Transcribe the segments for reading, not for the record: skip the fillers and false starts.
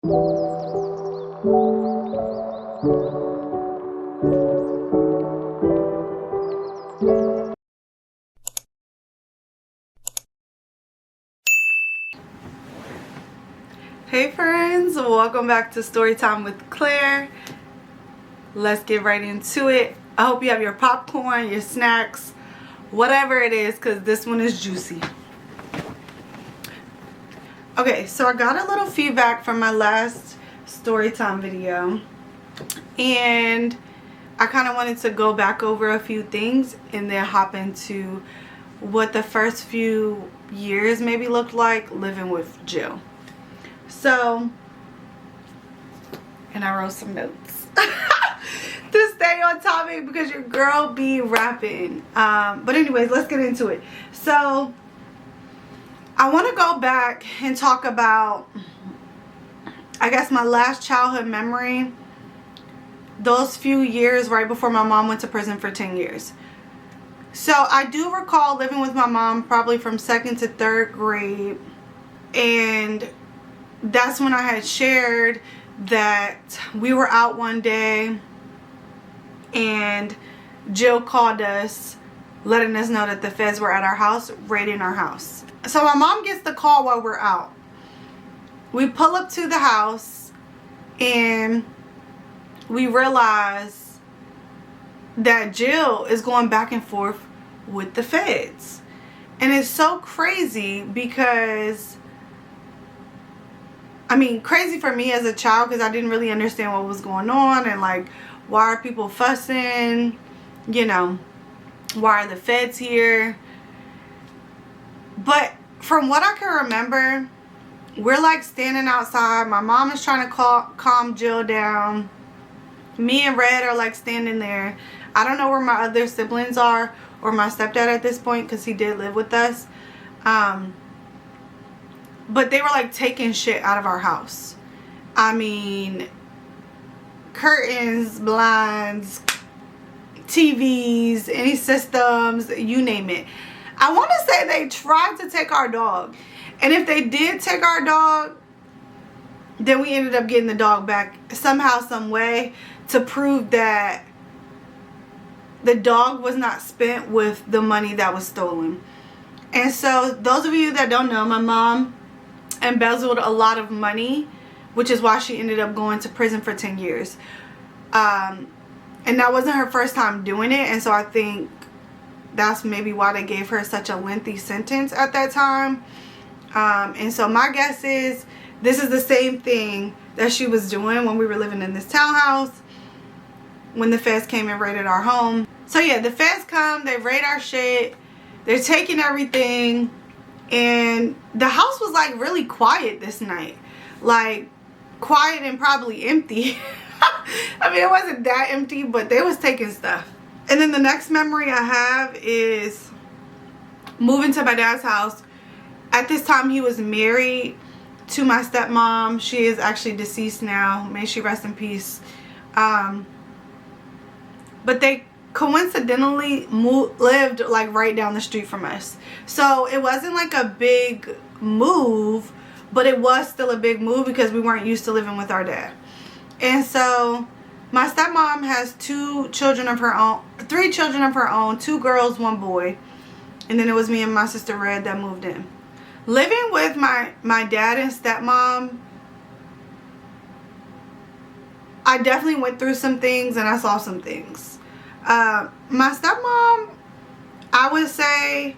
Hey friends, welcome back to Storytime with Claire. Let's get right into it. I hope you have your popcorn, your snacks, whatever it is, because this one is juicy. Okay, so I got a little feedback from my last Storytime video, and I kind of wanted to go back over a few things and then hop into what the first few years maybe looked like living with Jill. So, and I wrote some notes to stay on topic because your girl be rapping. But anyways, let's get into it. So, I want to go back and talk about, I guess, my last childhood memory. Those few years right before my mom went to prison for 10 years. So, I do recall living with my mom probably from 2nd to 3rd grade. And that's when I had shared that we were out one day and Jill called us letting us know that the feds were at our house, raiding our house. So my mom gets the call while we're out. We pull up to the house and we realize that Jill is going back and forth with the feds. And it's so crazy because, I mean, crazy for me as a child because I didn't really understand what was going on and like, why are people fussing? You know, why are the feds here? But from what I can remember, we're like standing outside. My mom is trying to calm Jill down. Me and Red are like standing there. I don't know where my other siblings are or my stepdad at this point because he did live with us. But they were like taking shit out of our house. I mean, curtains, blinds, TVs, any systems, you name it. I want to say they tried to take our dog. And if they did take our dog, then we ended up getting the dog back somehow, some way, to prove that the dog was not spent with the money that was stolen. And so those of you that don't know, my mom embezzled a lot of money, which is why she ended up going to prison for 10 years. And that wasn't her first time doing it, and so I think that's maybe why they gave her such a lengthy sentence at that time. And so my guess is this is the same thing that she was doing when we were living in this townhouse when the feds came and raided our home. So yeah, the feds come, they raid our shit, they're taking everything. And the house was like really quiet this night. Like quiet and probably empty. I mean, it wasn't that empty, but they was taking stuff. And then the next memory I have is moving to my dad's house. At this time, he was married to my stepmom. She is actually deceased now. May she rest in peace. But they coincidentally lived like right down the street from us. So it wasn't like a big move, but it was still a big move because we weren't used to living with our dad. And so my stepmom has 3 children of her own, 2 girls, 1 boy. And then it was me and my sister Red that moved in. Living with my dad and stepmom, I definitely went through some things and I saw some things. My stepmom, I would say,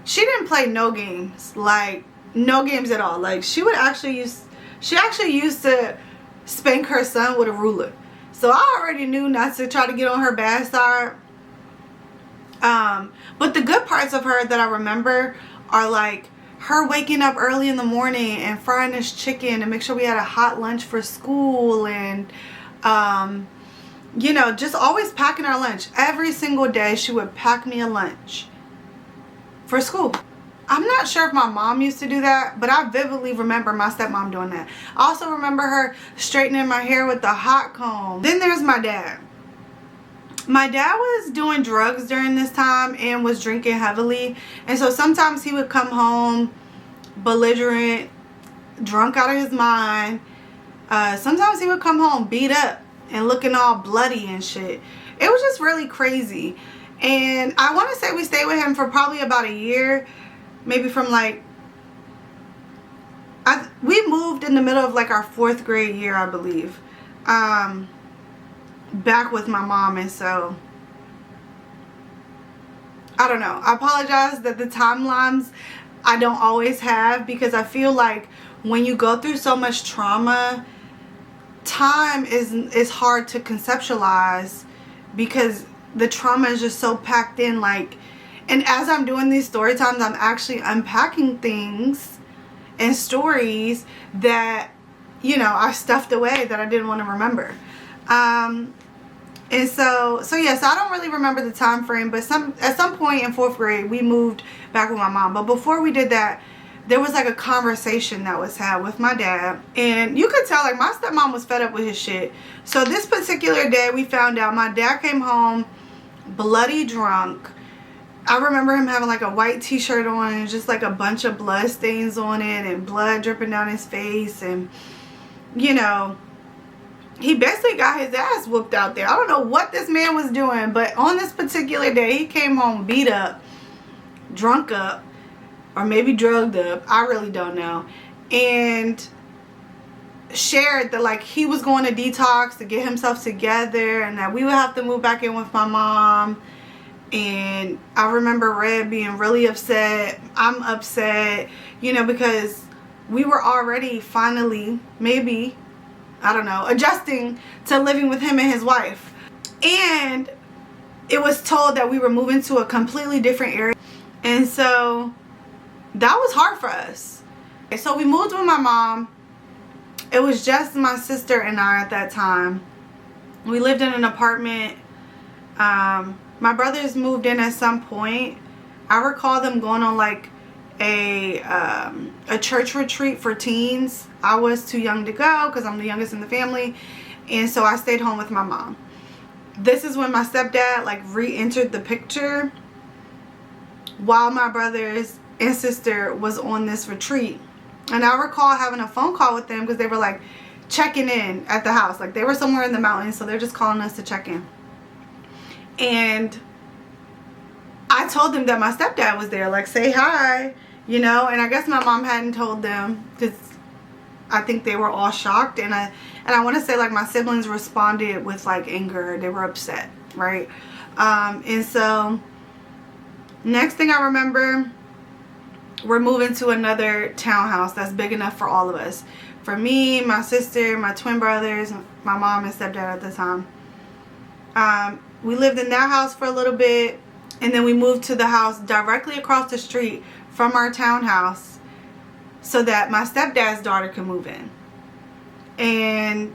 she didn't play no games. Like, no games at all. Like, she actually used to spank her son with a ruler. So I already knew not to try to get on her bad side. But the good parts of her that I remember are like her waking up early in the morning and frying us chicken to make sure we had a hot lunch for school, and you know, just always packing our lunch. Every single day she would pack me a lunch for school. I'm not sure if my mom used to do that, but I vividly remember my stepmom doing that. I also remember her straightening my hair with the hot comb. Then there's my dad. My dad was doing drugs during this time and was drinking heavily. And so sometimes he would come home belligerent, drunk out of his mind. Sometimes he would come home beat up and looking all bloody and shit. It was just really crazy. And I want to say we stayed with him for probably about a year. Maybe from like, we moved in the middle of like our 4th grade year, I believe. Back with my mom. And so, I don't know. I apologize that the timelines I don't always have, because I feel like when you go through so much trauma, time is hard to conceptualize, because the trauma is just so packed in. Like, and as I'm doing these story times, I'm actually unpacking things and stories that, you know, I stuffed away that I didn't want to remember. And so yes, I don't really remember the time frame, but at some point in 4th grade, we moved back with my mom. But before we did that, there was like a conversation that was had with my dad, and you could tell like my stepmom was fed up with his shit. So this particular day, we found out my dad came home bloody drunk. I remember him having like a white t-shirt on and just like a bunch of blood stains on it and blood dripping down his face, and you know, he basically got his ass whooped out there. I don't know what this man was doing, but on this particular day, he came home beat up, drunk up, or maybe drugged up. I really don't know. And shared that like he was going to detox to get himself together, and that we would have to move back in with my mom. And I remember Red being really upset. I'm upset, you know, because we were already finally, maybe, I don't know, adjusting to living with him and his wife. And it was told that we were moving to a completely different area. And so that was hard for us. So we moved with my mom. It was just my sister and I at that time. We lived in an apartment. My brothers moved in at some point. I recall them going on like a church retreat for teens. I was too young to go because I'm the youngest in the family, and so I stayed home with my mom. This is when my stepdad like re-entered the picture while my brothers and sister was on this retreat. And I recall having a phone call with them because they were like checking in at the house. Like they were somewhere in the mountains, so they're just calling us to check in. And I told them that my stepdad was there, like say hi, you know. And I guess my mom hadn't told them because I think they were all shocked. And I want to say like my siblings responded with like anger. They were upset, right? And so next thing I remember, we're moving to another townhouse that's big enough for all of us. For me, my sister, my twin brothers, my mom and stepdad at the time. We lived in that house for a little bit, and then we moved to the house directly across the street from our townhouse so that my stepdad's daughter could move in. And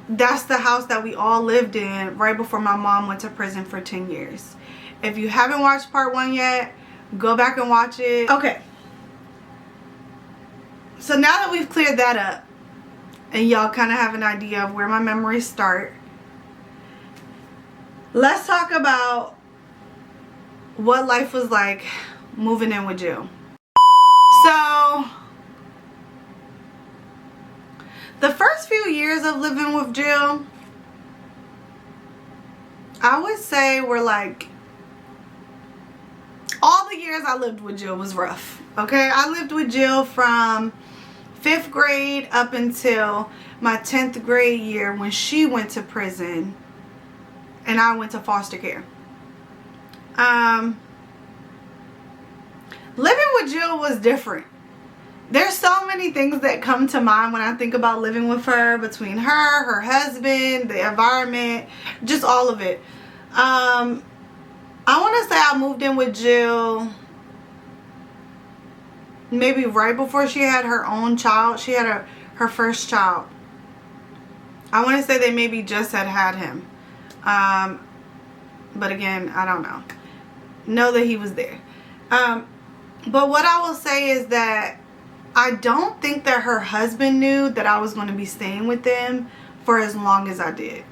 that's the house that we all lived in right before my mom went to prison for 10 years. If you haven't watched part 1 yet, go back and watch it. Okay. So now that we've cleared that up and y'all kind of have an idea of where my memories start, let's talk about what life was like moving in with Jill. So the first few years of living with Jill, I would say were like, all the years I lived with Jill was rough. Okay, I lived with Jill from 5th grade up until my 10th grade year when she went to prison and I went to foster care. Living with Jill was different. There's so many things that come to mind when I think about living with her, between her, her husband, the environment, just all of it. I want to say I moved in with Jill maybe right before she had her own child. She had her first child. I want to say they maybe just had him. But again, I don't know. Know that he was there. But what I will say is that I don't think that her husband knew that I was going to be staying with them for as long as I did.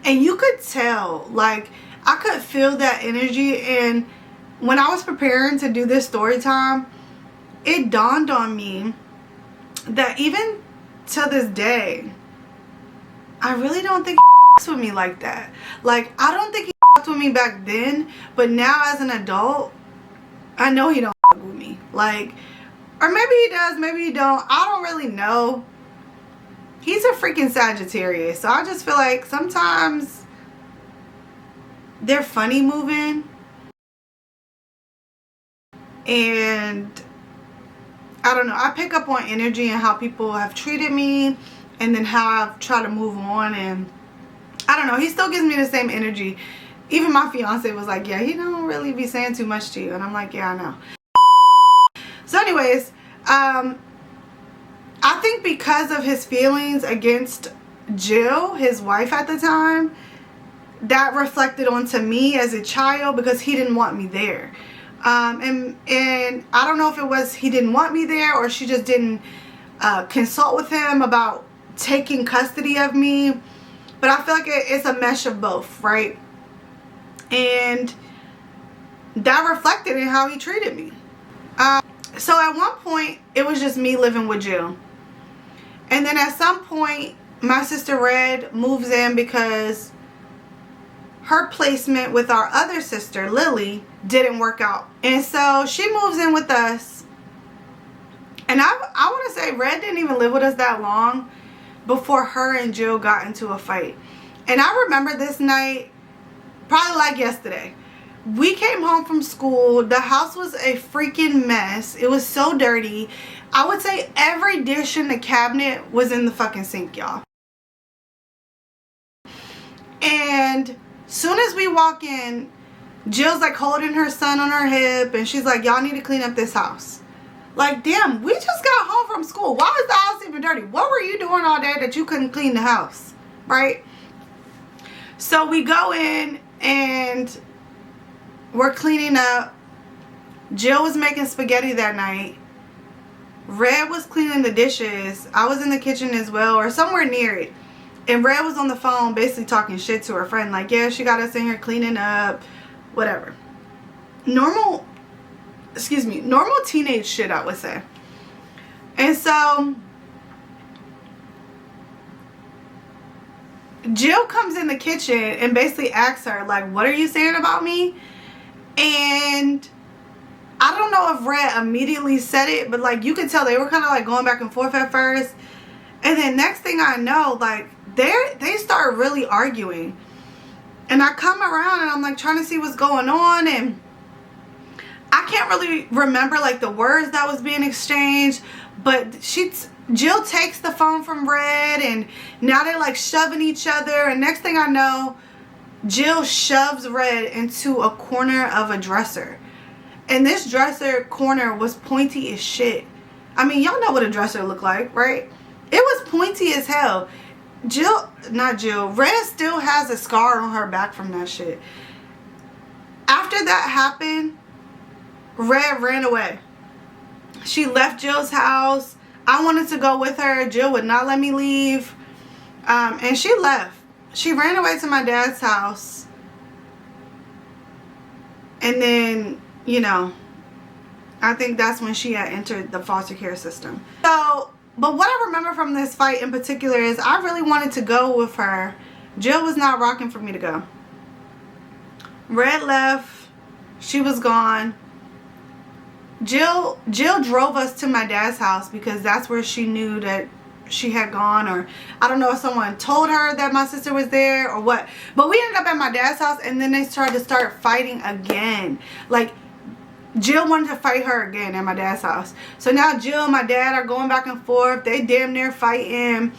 And you could tell, like, I could feel that energy. And when I was preparing to do this story time, it dawned on me that even to this day, I really don't think he with me like that. Like, I don't think he with me back then, but now as an adult, I know he don't with me. Like, or maybe he does, maybe he don't. I don't really know. He's a freaking Sagittarius, so I just feel like sometimes they're funny moving, and I don't know, I pick up on energy and how people have treated me, and then how I've tried to move on, and I don't know, he still gives me the same energy. Even my fiance was like, yeah, he don't really be saying too much to you, and I'm like, yeah, I know. So anyways, I think because of his feelings against Jill, his wife at the time, that reflected onto me as a child because he didn't want me there. And I don't know if it was he didn't want me there or she just didn't consult with him about taking custody of me. But I feel like it's a mesh of both, right? And that reflected in how he treated me. So at one point, it was just me living with Jill. And then at some point, my sister Red moves in because her placement with our other sister, Lily, didn't work out. And so she moves in with us. And I want to say Red didn't even live with us that long before her and Jill got into a fight. And I remember this night, probably like yesterday. We came home from school. The house was a freaking mess. It was so dirty. I would say every dish in the cabinet was in the fucking sink, y'all. And soon as we walk in, Jill's like holding her son on her hip, and she's like, y'all need to clean up this house. Like, damn, we just got home from school. Why was the house even dirty? What were you doing all day that you couldn't clean the house? Right? So we go in and we're cleaning up. Jill was making spaghetti that night. Red was cleaning the dishes. I was in the kitchen as well, or somewhere near it. And Red was on the phone basically talking shit to her friend. Like, yeah, she got us in here cleaning up. Whatever. Normal teenage shit, I would say. And so Jill comes in the kitchen and basically asks her, like, what are you saying about me? And I don't know if Red immediately said it, but like you could tell they were kind of like going back and forth at first. And then next thing I know, like they start really arguing. And I come around and I'm like trying to see what's going on, and I can't really remember like the words that was being exchanged, but Jill takes the phone from Red, and now they're like shoving each other, and next thing I know, Jill shoves Red into a corner of a dresser. And this dresser corner was pointy as shit. I mean, y'all know what a dresser looked like, right? It was pointy as hell. Red still has a scar on her back from that shit. After that happened, Red ran away. She left Jill's house. I wanted to go with her. Jill would not let me leave. And she left. She ran away to my dad's house. And then, you know, I think that's when she had entered the foster care system. So, but what I remember from this fight in particular is I really wanted to go with her. Jill was not rocking for me to go. Red left. She was gone. Jill drove us to my dad's house because that's where she knew that she had gone, or I don't know if someone told her that my sister was there or what. But we ended up at my dad's house, and then they started to start fighting again. Like, Jill wanted to fight her again at my dad's house. So now Jill and my dad are going back and forth. They damn near fighting.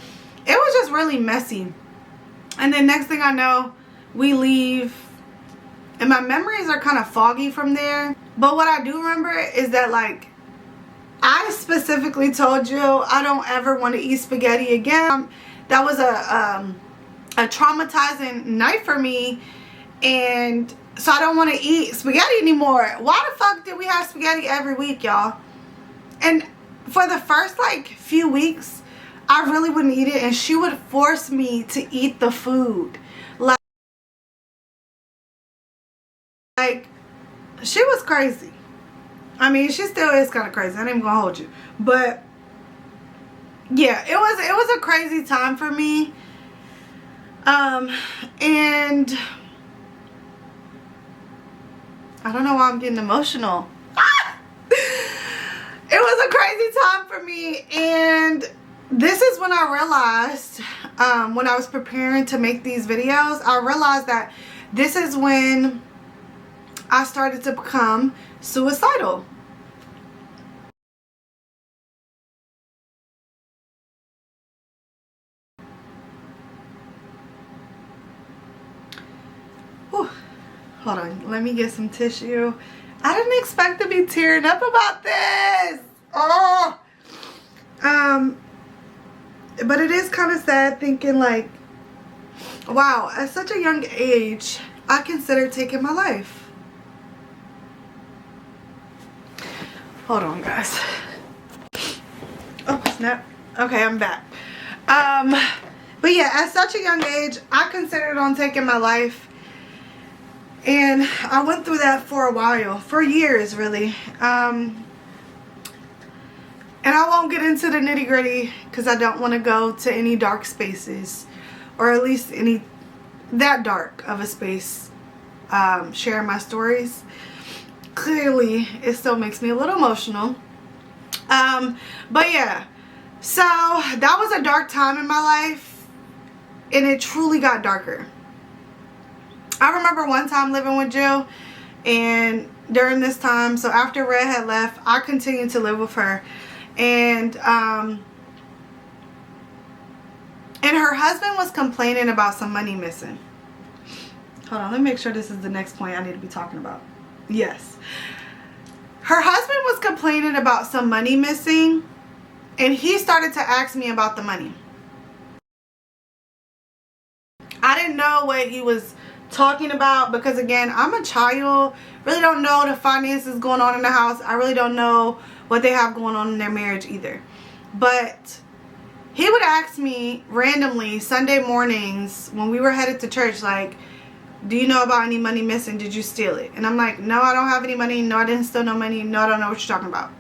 It was just really messy. And then next thing I know, we leave. And my memories are kind of foggy from there. But what I do remember is that, like, I specifically told Jill I don't ever want to eat spaghetti again. That was a traumatizing night for me. And so I don't want to eat spaghetti anymore. Why the fuck did we have spaghetti every week, y'all? And for the first, like, few weeks, I really wouldn't eat it. And she would force me to eat the food. Like, she was crazy. I mean, she still is kind of crazy. I ain't even gonna hold you. But yeah, it was a crazy time for me. And I don't know why I'm getting emotional. It was a crazy time for me, and this is when I realized, when I was preparing to make these videos, I realized that this is when I started to become suicidal. Whew. Hold on, let me get some tissue. I didn't expect to be tearing up about this. Oh, but it is kind of sad thinking like, wow, at such a young age, I considered taking my life. Hold on, guys. Oh, snap. Okay, I'm back. But yeah, at such a young age, I considered on taking my life. And I went through that for a while, for years really. And I won't get into the nitty gritty because I don't want to go to any dark spaces, or at least any that dark of a space, sharing my stories. Clearly, it still makes me a little emotional. But yeah, so that was a dark time in my life, and it truly got darker. I remember one time living with Jill, and during this time, so after Red had left, I continued to live with her, and her husband was complaining about some money missing. Hold on, let me make sure this is the next point I need to be talking about. Yes. Her husband was complaining about some money missing, and he started to ask me about the money. I didn't know what he was talking about because, again, I'm a child. Really don't know the finances going on in the house. I really don't know what they have going on in their marriage either. But he would ask me randomly Sunday mornings when we were headed to church, like, do you know about any money missing? Did you steal it? And I'm like, no, I don't have any money. No, I didn't steal no money. No, I don't know what you're talking about.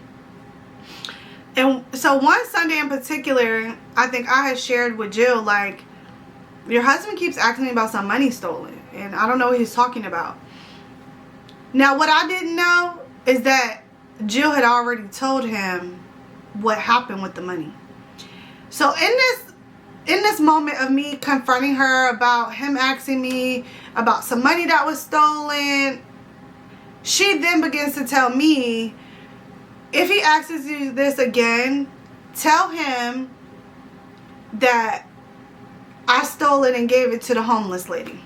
And so one Sunday in particular, I think I had shared with Jill, like, your husband keeps asking me about some money stolen, and I don't know what he's talking about. Now, what I didn't know is that Jill had already told him what happened with the money. So in this moment of me confronting her about him asking me about some money that was stolen, she then begins to tell me, if he asks you this again, tell him that I stole it and gave it to the homeless lady.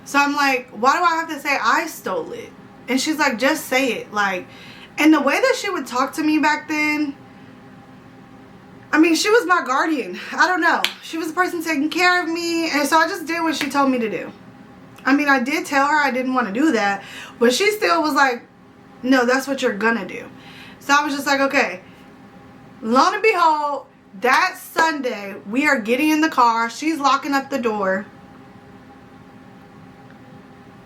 So I'm like, why do I have to say I stole it? And she's like, just say it. Like, and the way that she would talk to me back then, I mean, she was my guardian. I don't know. She was the person taking care of me. And so I just did what she told me to do. I mean, I did tell her I didn't want to do that, but she still was like, no, that's what you're gonna do. So I was just like, okay. Lo and behold, that Sunday, we are getting in the car. She's locking up the door.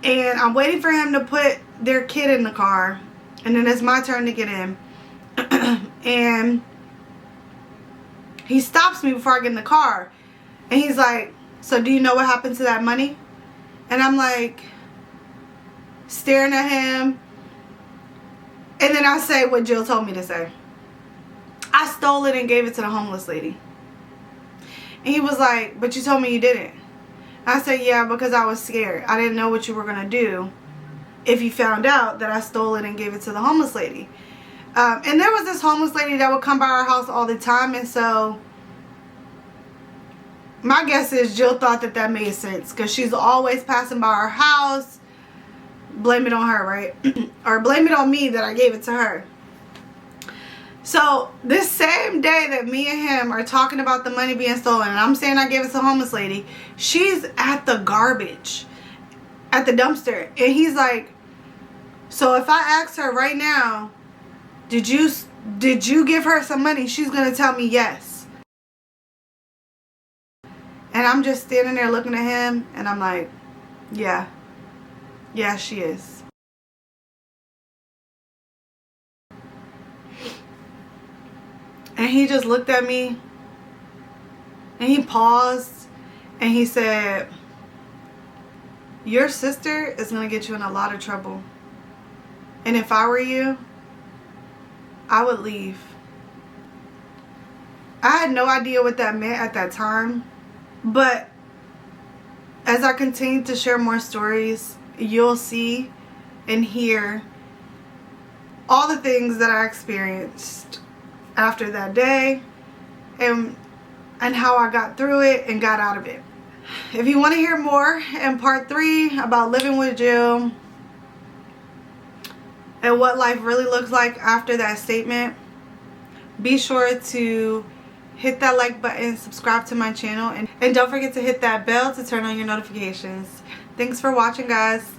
And I'm waiting for him to put their kid in the car. And then it's my turn to get in. And he stops me before I get in the car. And he's like, so do you know what happened to that money? And I'm like, staring at him. And then I say what Jill told me to say. I stole it and gave it to the homeless lady. And he was like, but you told me you didn't. I said, yeah, because I was scared. I didn't know what you were going to do if you found out that I stole it and gave it to the homeless lady. And there was this homeless lady that would come by our house all the time. And so my guess is Jill thought that that made sense, because she's always passing by our house. Blame it on her, right? Or blame it on me that I gave it to her. So this same day that me and him are talking about the money being stolen, and I'm saying I gave it to the homeless lady, she's at the garbage, at the dumpster. And he's like, so if I ask her right now, did you give her some money? She's going to tell me yes. And I'm just standing there looking at him, and I'm like, yeah. Yeah, she is. And he just looked at me and he paused and he said, your sister is going to get you in a lot of trouble. And if I were you, I would leave. I had no idea what that meant at that time. But as I continue to share more stories, you'll see and hear all the things that I experienced after that day and how I got through it and got out of it. If you want to hear more in part 3 about living with Jill and what life really looks like after that statement, be sure to hit that like button, subscribe to my channel, and don't forget to hit that bell to turn on your notifications. Thanks for watching, guys.